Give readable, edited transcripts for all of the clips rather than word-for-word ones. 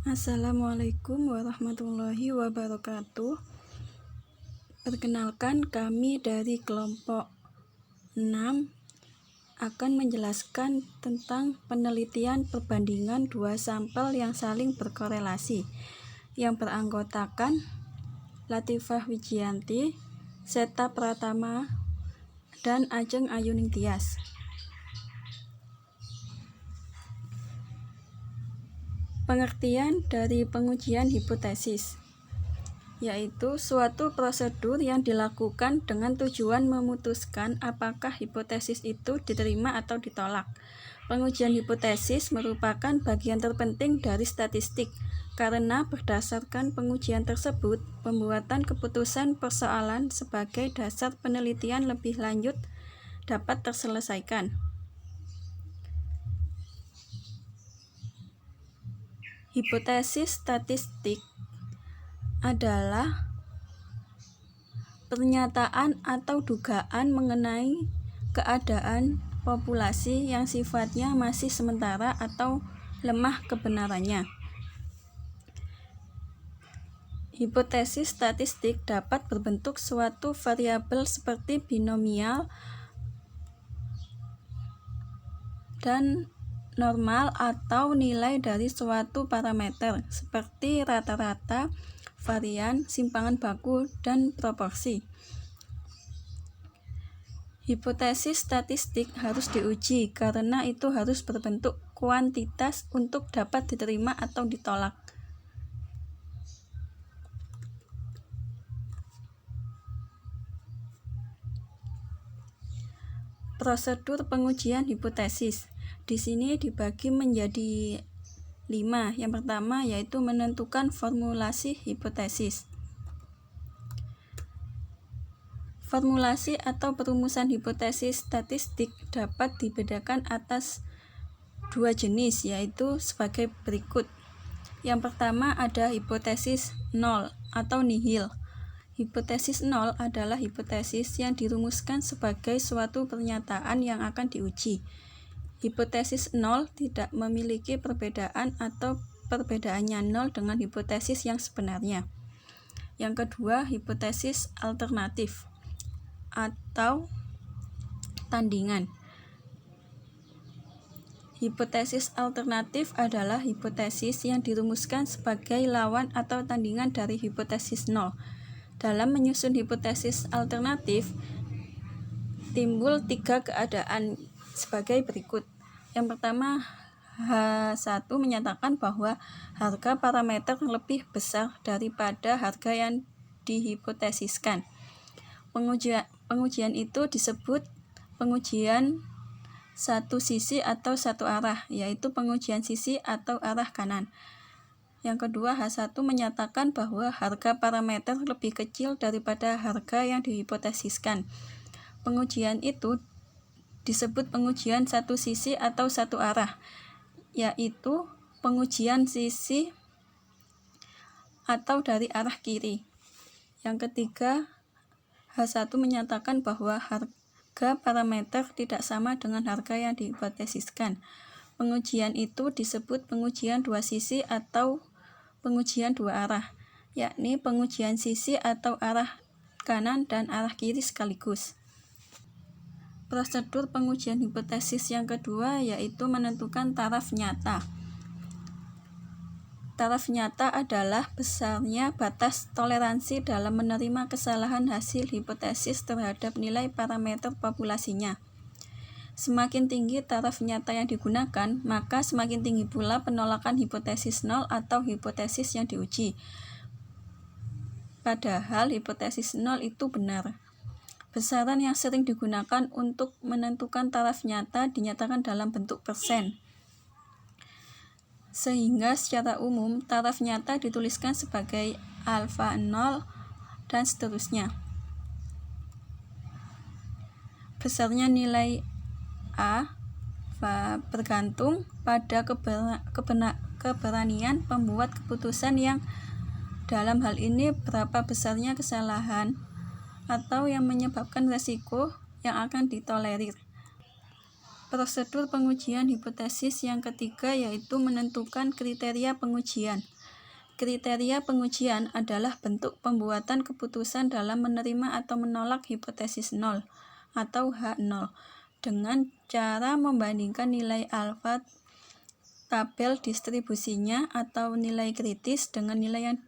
Assalamualaikum warahmatullahi wabarakatuh. Perkenalkan, kami dari kelompok 6 akan menjelaskan tentang penelitian perbandingan dua sampel yang saling berkorelasi yang beranggotakan Latifah Wijianti, Seta Pratama, dan Ajeng Ayuning Tias. Pengertian dari pengujian hipotesis, yaitu suatu prosedur yang dilakukan dengan tujuan memutuskan apakah hipotesis itu diterima atau ditolak. Pengujian hipotesis merupakan bagian terpenting dari statistik, karena berdasarkan pengujian tersebut, pembuatan keputusan persoalan sebagai dasar penelitian lebih lanjut dapat terselesaikan. Hipotesis statistik adalah pernyataan atau dugaan mengenai keadaan populasi yang sifatnya masih sementara atau lemah kebenarannya. Hipotesis statistik dapat berbentuk suatu variabel seperti binomial dan normal atau nilai dari suatu parameter seperti rata-rata, varian, simpangan baku, dan proporsi. Hipotesis statistik harus diuji karena itu harus berbentuk kuantitas untuk dapat diterima atau ditolak. Prosedur pengujian hipotesis di sini dibagi menjadi 5. Yang pertama yaitu menentukan formulasi hipotesis. Formulasi atau perumusan hipotesis statistik dapat dibedakan atas dua jenis, yaitu sebagai berikut. Yang pertama ada hipotesis nol atau nihil. Hipotesis nol adalah hipotesis yang dirumuskan sebagai suatu pernyataan yang akan diuji. Hipotesis nol tidak memiliki perbedaan atau perbedaannya nol dengan hipotesis yang sebenarnya. Yang kedua, hipotesis alternatif atau tandingan. Hipotesis alternatif adalah hipotesis yang dirumuskan sebagai lawan atau tandingan dari hipotesis nol. Dalam menyusun hipotesis alternatif, timbul 3 keadaan sebagai berikut. Yang pertama, H1 menyatakan bahwa harga parameter lebih besar daripada harga yang dihipotesiskan. Pengujian itu disebut pengujian satu sisi atau satu arah, yaitu pengujian sisi atau arah kanan. Yang kedua, H1 menyatakan bahwa harga parameter lebih kecil daripada harga yang dihipotesiskan. Pengujian itu disebut pengujian satu sisi atau satu arah, yaitu pengujian sisi atau dari arah kiri. Yang ketiga, H1 menyatakan bahwa harga parameter tidak sama dengan harga yang dihipotesiskan. Pengujian itu disebut pengujian dua sisi atau pengujian dua arah, yakni pengujian sisi atau arah kanan dan arah kiri sekaligus. Prosedur pengujian hipotesis yang kedua yaitu menentukan taraf nyata. Taraf nyata adalah besarnya batas toleransi dalam menerima kesalahan hasil hipotesis terhadap nilai parameter populasinya. Semakin tinggi taraf nyata yang digunakan, maka semakin tinggi pula penolakan hipotesis nol atau hipotesis yang diuji. Padahal hipotesis nol itu benar. Besaran yang sering digunakan untuk menentukan taraf nyata dinyatakan dalam bentuk persen. Sehingga secara umum taraf nyata dituliskan sebagai alfa 0 dan seterusnya. Besarnya nilai A bergantung pada keberanian pembuat keputusan yang dalam hal ini berapa besarnya kesalahan atau yang menyebabkan resiko yang akan ditolerir. Prosedur pengujian hipotesis yang ketiga yaitu menentukan kriteria pengujian. Kriteria pengujian adalah bentuk pembuatan keputusan dalam menerima atau menolak hipotesis 0 atau H0 dengan cara membandingkan nilai alfa tabel distribusinya atau nilai kritis dengan nilai yang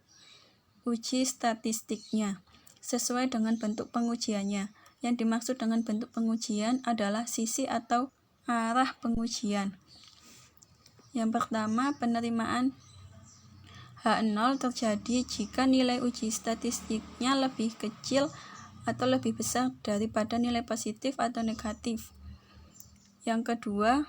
uji statistiknya sesuai dengan bentuk pengujiannya. Yang dimaksud dengan bentuk pengujian adalah sisi atau arah pengujian. Yang pertama, penerimaan H0 terjadi jika nilai uji statistiknya lebih kecil atau lebih besar daripada nilai positif atau negatif. Yang kedua,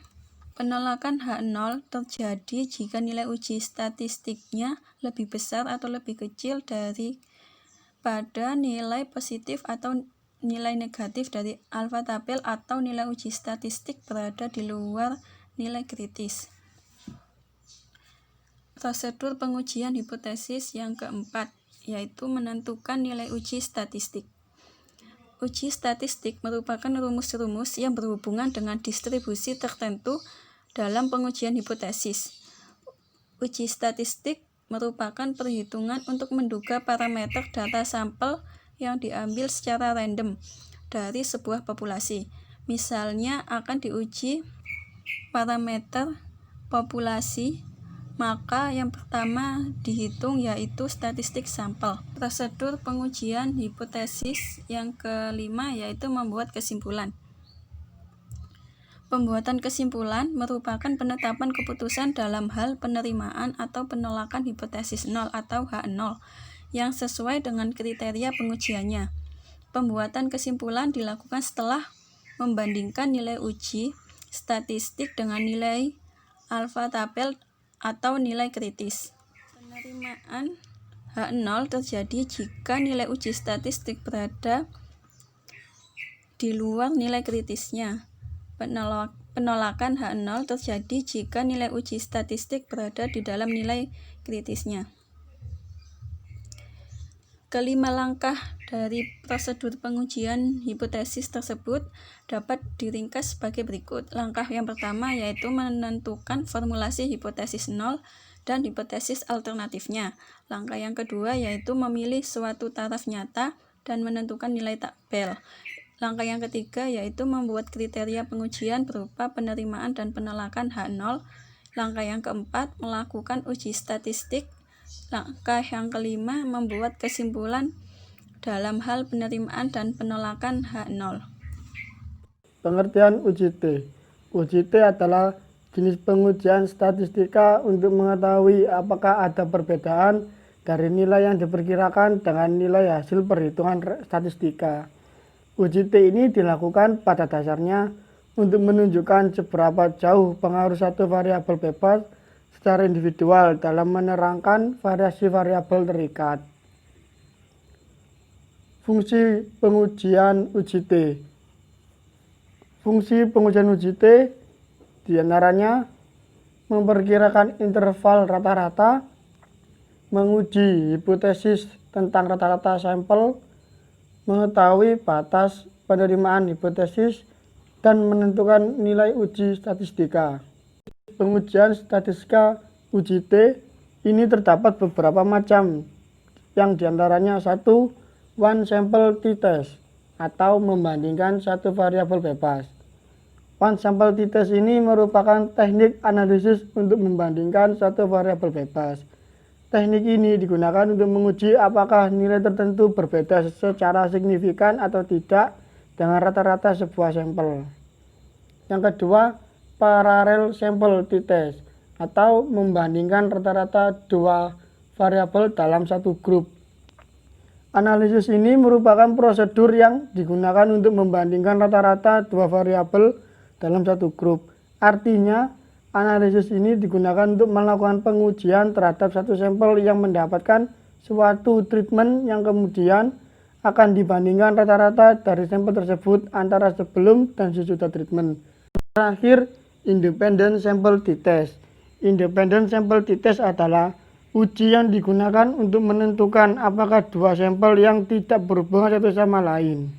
penolakan H0 terjadi jika nilai uji statistiknya lebih besar atau lebih kecil daripada nilai positif atau nilai negatif dari alfa tabel atau nilai uji statistik berada di luar nilai kritis. Prosedur pengujian hipotesis yang keempat yaitu menentukan nilai uji statistik. Uji statistik merupakan rumus-rumus yang berhubungan dengan distribusi tertentu dalam pengujian hipotesis. Uji statistik merupakan perhitungan untuk menduga parameter data sampel yang diambil secara random dari sebuah populasi. Misalnya akan diuji parameter populasi, maka yang pertama dihitung yaitu statistik sampel. Prosedur pengujian hipotesis yang kelima yaitu membuat kesimpulan. Pembuatan kesimpulan merupakan penetapan keputusan dalam hal penerimaan atau penolakan hipotesis 0 atau H0 yang sesuai dengan kriteria pengujiannya. Pembuatan kesimpulan dilakukan setelah membandingkan nilai uji statistik dengan nilai alfa tabel atau nilai kritis. Penerimaan H0 terjadi jika nilai uji statistik berada di luar nilai kritisnya. Penolakan H0 terjadi jika nilai uji statistik berada di dalam nilai kritisnya. Kelima langkah dari prosedur pengujian hipotesis tersebut dapat diringkas sebagai berikut. Langkah yang pertama yaitu menentukan formulasi hipotesis 0 dan hipotesis alternatifnya. Langkah yang kedua yaitu memilih suatu taraf nyata dan menentukan nilai tabel. Langkah yang ketiga yaitu membuat kriteria pengujian berupa penerimaan dan penolakan H0. Langkah yang keempat melakukan uji statistik. Langkah yang kelima membuat kesimpulan dalam hal penerimaan dan penolakan H0. Pengertian UJT. UJT adalah jenis pengujian statistika untuk mengetahui apakah ada perbedaan dari nilai yang diperkirakan dengan nilai hasil perhitungan statistika. UJT ini dilakukan pada dasarnya untuk menunjukkan seberapa jauh pengaruh satu variabel bebas secara individual dalam menerangkan variasi variabel terikat. Fungsi pengujian UJT. Fungsi pengujian UJT diantaranya memperkirakan interval rata-rata, menguji hipotesis tentang rata-rata sampel, mengetahui batas penerimaan hipotesis, dan menentukan nilai uji statistika. Pengujian statistika UJT ini terdapat beberapa macam, yang diantaranya 1. One sample t-test atau membandingkan satu variabel bebas. One sample t-test ini merupakan teknik analisis untuk membandingkan satu variabel bebas. Teknik ini digunakan untuk menguji apakah nilai tertentu berbeda secara signifikan atau tidak dengan rata-rata sebuah sampel. Yang kedua, parallel sample t-test atau membandingkan rata-rata dua variabel dalam satu grup. Analisis ini merupakan prosedur yang digunakan untuk membandingkan rata-rata dua variabel dalam satu grup. Artinya, analisis ini digunakan untuk melakukan pengujian terhadap satu sampel yang mendapatkan suatu treatment yang kemudian akan dibandingkan rata-rata dari sampel tersebut antara sebelum dan sesudah treatment. Terakhir, independent sample t-test. Independent sample t-test adalah uji yang digunakan untuk menentukan apakah dua sampel yang tidak berhubungan satu sama lain.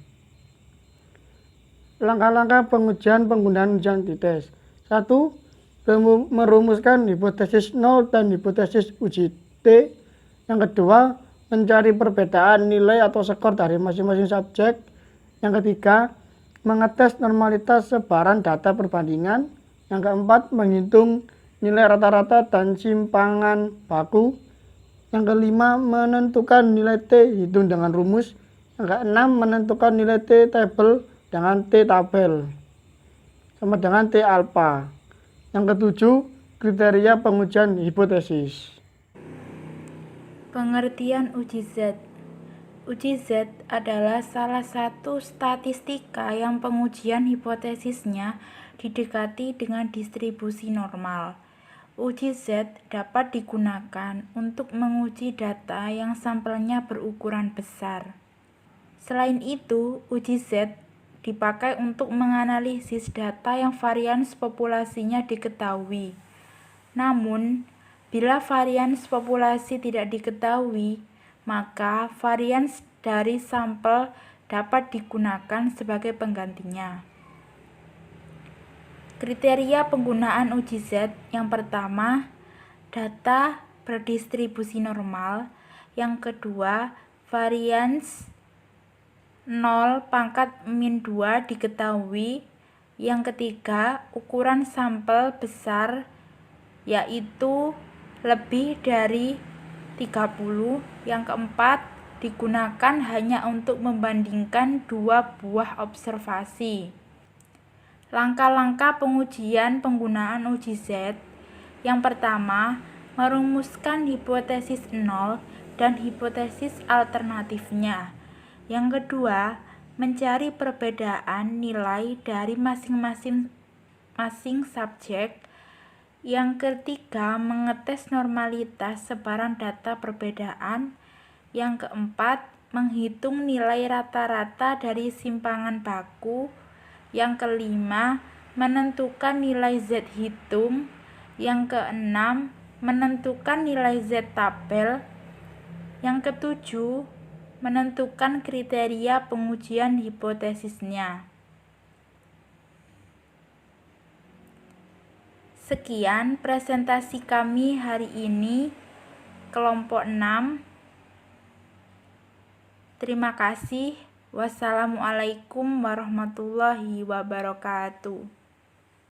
Langkah-langkah pengujian penggunaan ujian antites. 1. Merumuskan hipotesis 0 dan hipotesis uji T. Yang kedua, mencari perbedaan nilai atau skor dari masing-masing subjek. Yang ketiga, mengetes normalitas sebaran data perbandingan. Yang keempat, menghitung nilai rata-rata dan simpangan baku. Yang kelima, menentukan nilai T hitung dengan rumus. Yang keenam, menentukan nilai T tabel dengan T tabel sama dengan T alpha. Yang ketujuh, kriteria pengujian hipotesis. Pengertian uji Z. Uji Z adalah salah satu statistika yang pengujian hipotesisnya didekati dengan distribusi normal. Uji Z dapat digunakan untuk menguji data yang sampelnya berukuran besar. Selain itu, uji Z dipakai untuk menganalisis data yang varians populasinya diketahui. Namun, bila varians populasi tidak diketahui, maka varians dari sampel dapat digunakan sebagai penggantinya. Kriteria penggunaan uji Z yang pertama, data berdistribusi normal. Yang kedua, varians 0 pangkat min 2 diketahui. Yang ketiga, ukuran sampel besar yaitu lebih dari 30. Yang keempat, digunakan hanya untuk membandingkan dua buah observasi. Langkah-langkah pengujian penggunaan uji Z. Yang pertama, merumuskan hipotesis 0 dan hipotesis alternatifnya. Yang kedua, mencari perbedaan nilai dari masing-masing subjek. Yang ketiga, mengetes normalitas sebaran data perbedaan. Yang keempat, menghitung nilai rata-rata dari simpangan baku. Yang kelima, menentukan nilai Z hitung. Yang keenam, menentukan nilai Z tabel. Yang ketujuh, menentukan kriteria pengujian hipotesisnya. Sekian presentasi kami hari ini, kelompok 6. Terima kasih. Wassalamualaikum warahmatullahi wabarakatuh.